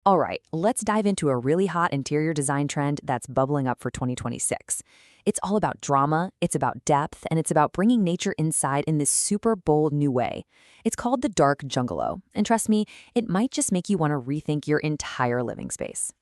All right, let's dive into a really hot interior design trend that's bubbling up for 2026. It's all about drama, it's about depth, and it's about bringing nature inside in this super bold new way. It's called the dark Jungalow, and trust me, it might just make you want to rethink your entire living space.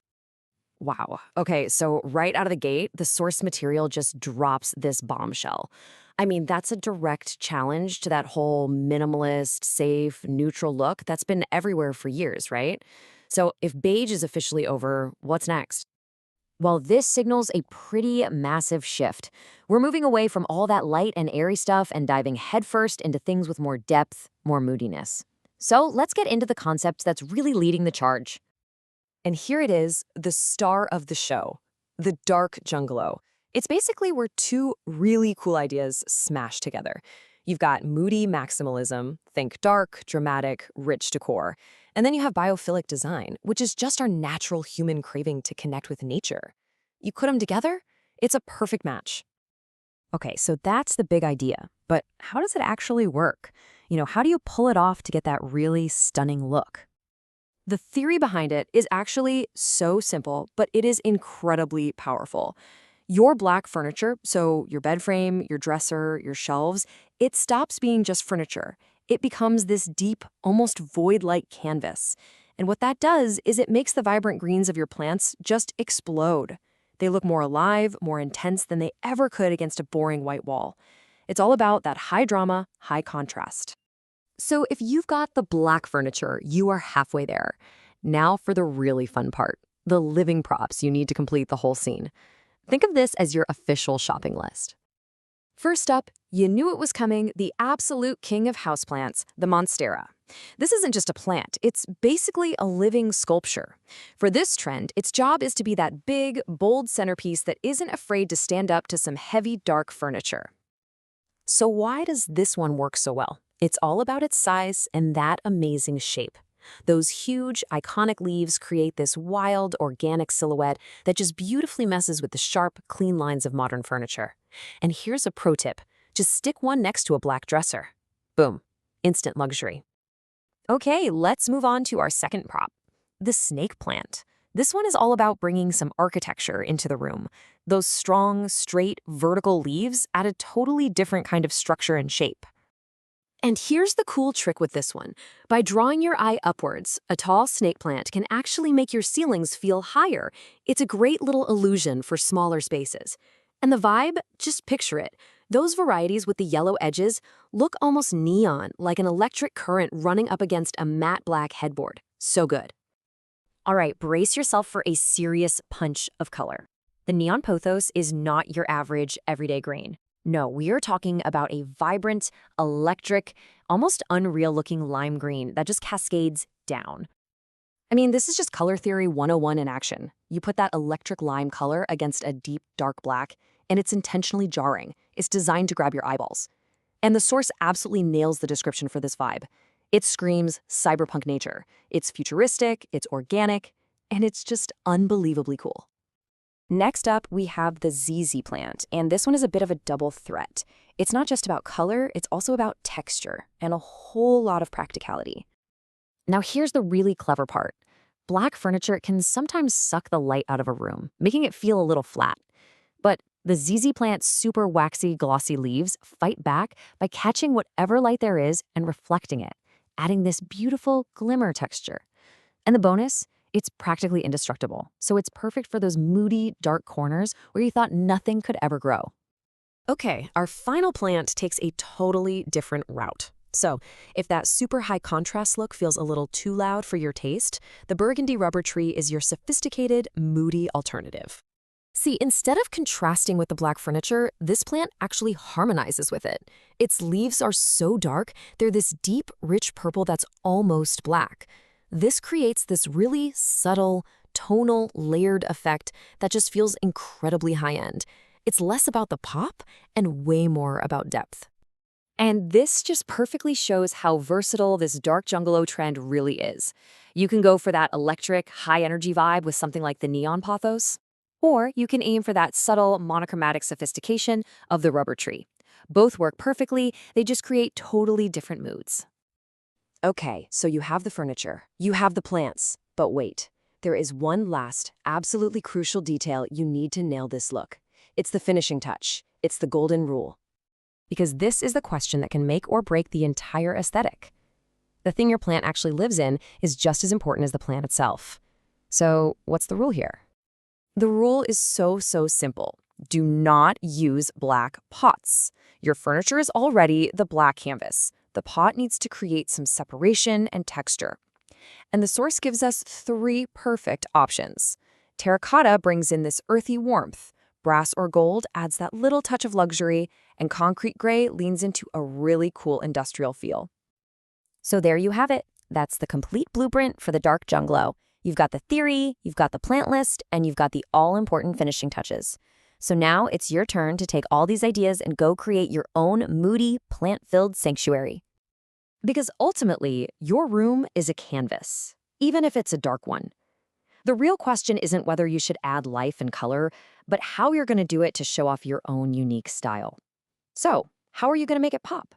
Wow. Okay, so right out of the gate, the source material just drops this bombshell. I mean, that's a direct challenge to that whole minimalist, safe, neutral look that's been everywhere for years, right? So if beige is officially over, what's next? Well, this signals a pretty massive shift. We're moving away from all that light and airy stuff and diving headfirst into things with more depth, more moodiness. So let's get into the concept that's really leading the charge. And here it is, the star of the show, the dark Jungalow. It's basically where two really cool ideas smash together. You've got Moody Maximalism, think dark, dramatic, rich decor. And then you have Biophilic Design, which is just our natural human craving to connect with nature. You put them together, it's a perfect match. Okay, so that's the big idea. But how does it actually work? How do you pull it off to get that really stunning look? The theory behind it is actually so simple, but it is incredibly powerful. Your black furniture, so your bed frame, your dresser, your shelves, it stops being just furniture. It becomes this deep, almost void-like canvas. And what that does is it makes the vibrant greens of your plants just explode. They look more alive, more intense than they ever could against a boring white wall. It's all about that high drama, high contrast. So if you've got the black furniture, you are halfway there. Now for the really fun part, the living props you need to complete the whole scene. Think of this as your official shopping list. First up, you knew it was coming, the absolute king of houseplants, the Monstera. This isn't just a plant, it's basically a living sculpture. For this trend, its job is to be that big, bold centerpiece that isn't afraid to stand up to some heavy, dark furniture. So why does this one work so well? It's all about its size and that amazing shape. Those huge, iconic leaves create this wild, organic silhouette that just beautifully messes with the sharp, clean lines of modern furniture. And here's a pro tip. Just stick one next to a black dresser. Boom. Instant luxury. Okay, let's move on to our second prop, the snake plant. This one is all about bringing some architecture into the room. Those strong, straight, vertical leaves add a totally different kind of structure and shape. And here's the cool trick with this one. By drawing your eye upwards, a tall snake plant can actually make your ceilings feel higher. It's a great little illusion for smaller spaces. And the vibe, just picture it. Those varieties with the yellow edges look almost neon, like an electric current running up against a matte black headboard. So good. All right, brace yourself for a serious punch of color. The neon pothos is not your average everyday green. No, we are talking about a vibrant, electric, almost unreal-looking lime green that just cascades down. I mean, this is just color theory 101 in action. You put that electric lime color against a deep, dark black, and it's intentionally jarring. It's designed to grab your eyeballs. And the source absolutely nails the description for this vibe. It screams cyberpunk nature. It's futuristic, it's organic, and it's just unbelievably cool. Next up, we have the ZZ plant, and this one is a bit of a double threat. It's not just about color, it's also about texture and a whole lot of practicality. Now here's the really clever part. Black furniture can sometimes suck the light out of a room, making it feel a little flat. But the ZZ plant's super waxy, glossy leaves fight back by catching whatever light there is and reflecting it, adding this beautiful glimmer texture. And the bonus? It's practically indestructible, so it's perfect for those moody, dark corners where you thought nothing could ever grow. Okay, our final plant takes a totally different route. So, if that super high contrast look feels a little too loud for your taste, the burgundy rubber tree is your sophisticated, moody alternative. See, instead of contrasting with the black furniture, this plant actually harmonizes with it. Its leaves are so dark, they're this deep, rich purple that's almost black. This creates this really subtle, tonal, layered effect that just feels incredibly high-end. It's less about the pop and way more about depth. And this just perfectly shows how versatile this dark Jungalow trend really is. You can go for that electric, high-energy vibe with something like the neon pothos, or you can aim for that subtle, monochromatic sophistication of the rubber tree. Both work perfectly, they just create totally different moods. Okay, so you have the furniture, you have the plants, but wait, There is one last, absolutely crucial detail you need to nail this look. It's the finishing touch. It's the golden rule. Because this is the question that can make or break the entire aesthetic. The thing your plant actually lives in is just as important as the plant itself. So, what's the rule here? The rule is so simple. Do not use black pots. Your furniture is already the black canvas. The pot needs to create some separation and texture. And the source gives us 3 perfect options. Terracotta brings in this earthy warmth. Brass or gold adds that little touch of luxury, and concrete gray leans into a really cool industrial feel. So there you have it. That's the complete blueprint for the dark Jungalow. You've got the theory, you've got the plant list, and you've got the all-important finishing touches. So now it's your turn to take all these ideas and go create your own moody, plant-filled sanctuary. Because ultimately, your room is a canvas, even if it's a dark one. The real question isn't whether you should add life and color, but how you're going to do it to show off your own unique style. So, how are you going to make it pop?